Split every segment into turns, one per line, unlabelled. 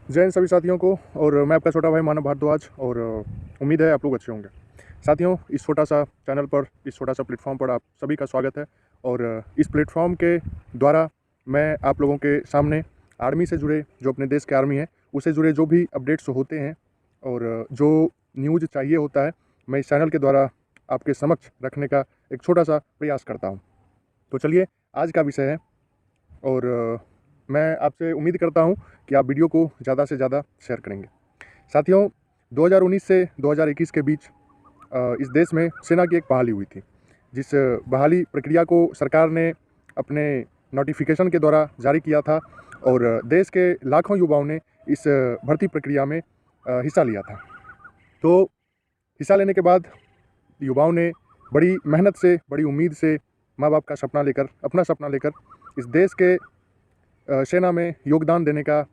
जय हिंद सभी साथियों को। और मैं आपका छोटा भाई मानव भारद्वाज। और उम्मीद है आप लोग अच्छे होंगे। साथियों, इस छोटा सा चैनल पर, इस छोटा सा प्लेटफॉर्म पर आप सभी का स्वागत है। और इस प्लेटफॉर्म के द्वारा मैं आप लोगों के सामने आर्मी से जुड़े, जो अपने देश के आर्मी है उससे जुड़े जो भी अपडेट्स होते हैं और जो न्यूज़ चाहिए होता है, मैं इस चैनल के द्वारा आपके समक्ष रखने का एक छोटा सा प्रयास करता हूँ। तो चलिए, आज का विषय है और मैं आपसे उम्मीद करता हूं कि आप वीडियो को ज़्यादा से ज़्यादा शेयर करेंगे। साथियों, 2019 से 2021 के बीच इस देश में सेना की एक बहाली हुई थी, जिस बहाली प्रक्रिया को सरकार ने अपने नोटिफिकेशन के द्वारा जारी किया था और देश के लाखों युवाओं ने इस भर्ती प्रक्रिया में हिस्सा लिया था। तो हिस्सा लेने के बाद युवाओं ने बड़ी मेहनत से, बड़ी उम्मीद से, माँ बाप का सपना लेकर, अपना सपना लेकर इस देश के सेना में योगदान देने का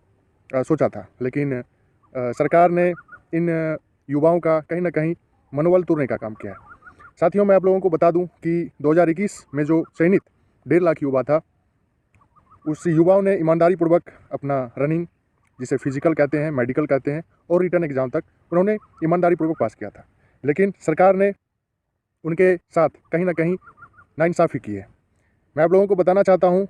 सोचा था। लेकिन सरकार ने इन युवाओं का कहीं ना कहीं मनोबल तोड़ने का काम किया है। साथियों, मैं आप लोगों को बता दूं कि 2021 में जो चयनित 1.5 लाख युवा था, उस युवाओं ने ईमानदारी पूर्वक अपना रनिंग, जिसे फिजिकल कहते हैं, मेडिकल कहते हैं, और रिटर्न एग्ज़ाम तक उन्होंने ईमानदारी पूर्वक पास किया था। लेकिन सरकार ने उनके साथ कहीं ना कहीं नाइंसाफ़ी की है। मैं आप लोगों को बताना चाहता हूँ,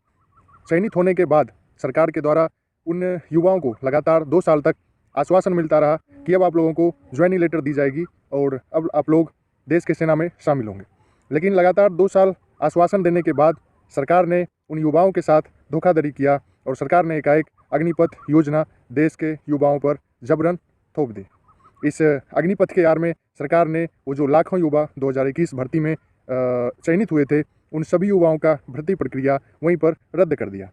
चयनित होने के बाद सरकार के द्वारा उन युवाओं को लगातार 2 साल तक आश्वासन मिलता रहा कि अब आप लोगों को ज्वाइनिंग लेटर दी जाएगी और अब आप लोग देश के सेना में शामिल होंगे। लेकिन लगातार 2 साल आश्वासन देने के बाद सरकार ने उन युवाओं के साथ धोखाधड़ी किया और सरकार ने एकाएक अग्निपथ योजना देश के युवाओं पर जबरन थोप दी। इस अग्निपथ के आड़ में सरकार ने वो जो लाखों युवा 2021 भर्ती में चयनित हुए थे, उन सभी युवाओं का भर्ती प्रक्रिया वहीं पर रद्द कर दिया।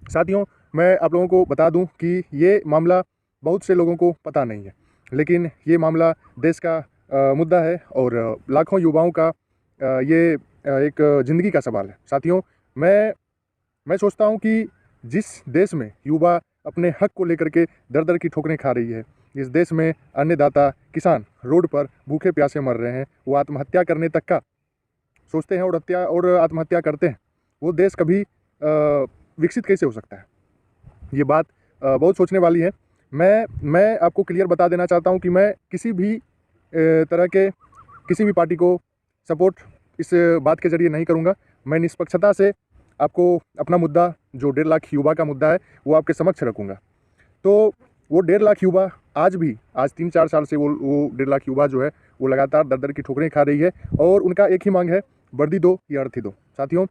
साथियों, मैं आप लोगों को बता दूं कि ये मामला बहुत से लोगों को पता नहीं है, लेकिन ये मामला देश का मुद्दा है और लाखों युवाओं का ये एक ज़िंदगी का सवाल है। साथियों, मैं सोचता हूं कि जिस देश में युवा अपने हक को लेकर के दर दर की ठोकरें खा रही है, इस देश में अन्नदाता किसान रोड पर भूखे प्यासे मर रहे हैं, वो आत्महत्या करने तक का सोचते हैं और आत्महत्या करते हैं, वो देश कभी विकसित कैसे हो सकता है? ये बात बहुत सोचने वाली है। मैं आपको क्लियर बता देना चाहता हूँ कि मैं किसी भी तरह के किसी भी पार्टी को सपोर्ट इस बात के ज़रिए नहीं करूँगा। मैं निष्पक्षता से आपको अपना मुद्दा, जो 1.5 लाख युवा का मुद्दा है, वो आपके समक्ष रखूँगा। तो वो 1.5 लाख युवा आज 3-4 साल से वो 1.5 लाख युवा जो है, वो लगातार दर दर की ठोकरें खा रही है और उनका एक ही मांग है, वर्दी दो या अर्थी दो। साथियों,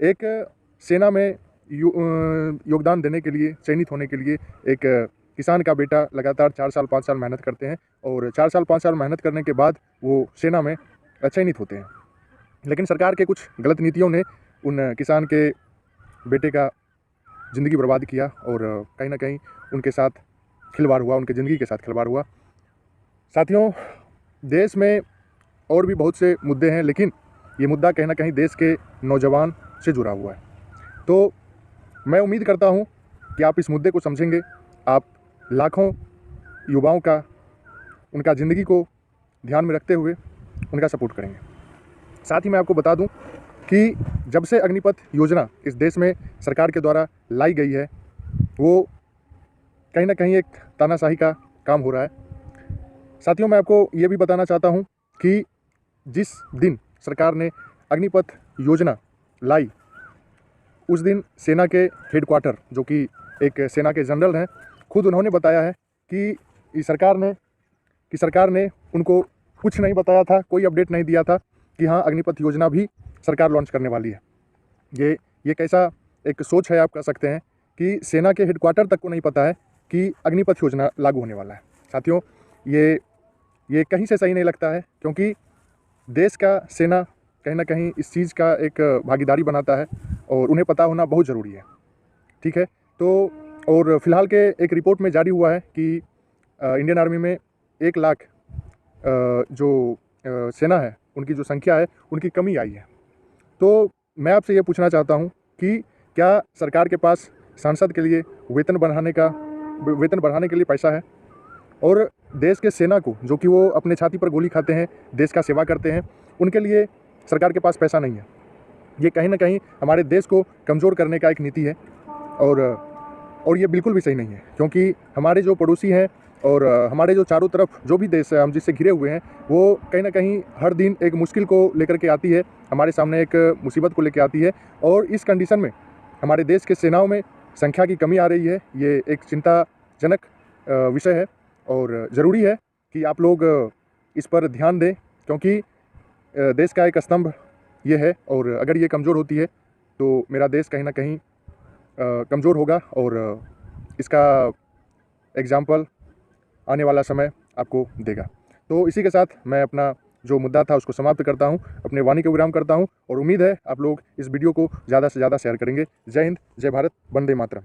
एक सेना में योगदान देने के लिए, चयनित होने के लिए एक किसान का बेटा लगातार 4 साल 5 साल मेहनत करते हैं और 4 साल 5 साल मेहनत करने के बाद वो सेना में चयनित होते हैं। लेकिन सरकार के कुछ गलत नीतियों ने उन किसान के बेटे का ज़िंदगी बर्बाद किया और कहीं ना कहीं उनके साथ खिलवाड़ हुआ, उनकी ज़िंदगी के साथ खिलवाड़ हुआ। साथियों, देश में और भी बहुत से मुद्दे हैं, लेकिन ये मुद्दा कहीं ना कहीं देश के नौजवान से जुड़ा हुआ है। तो मैं उम्मीद करता हूं कि आप इस मुद्दे को समझेंगे, आप लाखों युवाओं का, उनका ज़िंदगी को ध्यान में रखते हुए उनका सपोर्ट करेंगे। साथ ही मैं आपको बता दूं कि जब से अग्निपथ योजना इस देश में सरकार के द्वारा लाई गई है, वो कहीं ना कहीं एक तानाशाही का काम हो रहा है। साथियों, मैं आपको ये भी बताना चाहता हूँ कि जिस दिन सरकार ने अग्निपथ योजना लाई, उस दिन सेना के हेडक्वार्टर, जो कि एक सेना के जनरल हैं, खुद उन्होंने बताया है कि सरकार ने उनको कुछ नहीं बताया था, कोई अपडेट नहीं दिया था कि हाँ, अग्निपथ योजना भी सरकार लॉन्च करने वाली है। ये कैसा एक सोच है, आप कह सकते हैं कि सेना के हेडक्वार्टर तक को नहीं पता है कि अग्निपथ योजना लागू होने वाला है। साथियों, ये कहीं से सही नहीं लगता है, क्योंकि देश का सेना कहीं ना कहीं इस चीज़ का एक भागीदारी बनाता है और उन्हें पता होना बहुत ज़रूरी है। ठीक है, तो और फिलहाल के एक रिपोर्ट में जारी हुआ है कि इंडियन आर्मी में 1 लाख जो सेना है, उनकी जो संख्या है, उनकी कमी आई है। तो मैं आपसे ये पूछना चाहता हूँ कि क्या सरकार के पास सांसद के लिए वेतन बढ़ाने के लिए पैसा है? और देश के सेना को, जो कि वो अपने छाती पर गोली खाते हैं, देश का सेवा करते हैं, उनके लिए सरकार के पास पैसा नहीं है। ये कहीं ना कहीं हमारे देश को कमज़ोर करने का एक नीति है और और ये बिल्कुल भी सही नहीं है, क्योंकि हमारे जो पड़ोसी हैं और हमारे जो चारों तरफ जो भी देश है हम जिससे घिरे हुए हैं, वो कहीं ना कहीं हर दिन एक मुश्किल को लेकर के आती है, हमारे सामने एक मुसीबत को लेकर आती है। और इस कंडीशन में हमारे देश के सेनाओं में संख्या की कमी आ रही है। ये एक चिंताजनक विषय है और ज़रूरी है कि आप लोग इस पर ध्यान दें, क्योंकि देश का एक स्तंभ ये है और अगर ये कमज़ोर होती है तो मेरा देश कहीं ना कहीं कमज़ोर होगा और इसका एग्ज़ाम्पल आने वाला समय आपको देगा। तो इसी के साथ मैं अपना जो मुद्दा था उसको समाप्त करता हूँ, अपने वाणी को विराम करता हूँ और उम्मीद है आप लोग इस वीडियो को ज़्यादा से ज़्यादा शेयर करेंगे। जय हिंद, जय भारत, वंदे मातरम।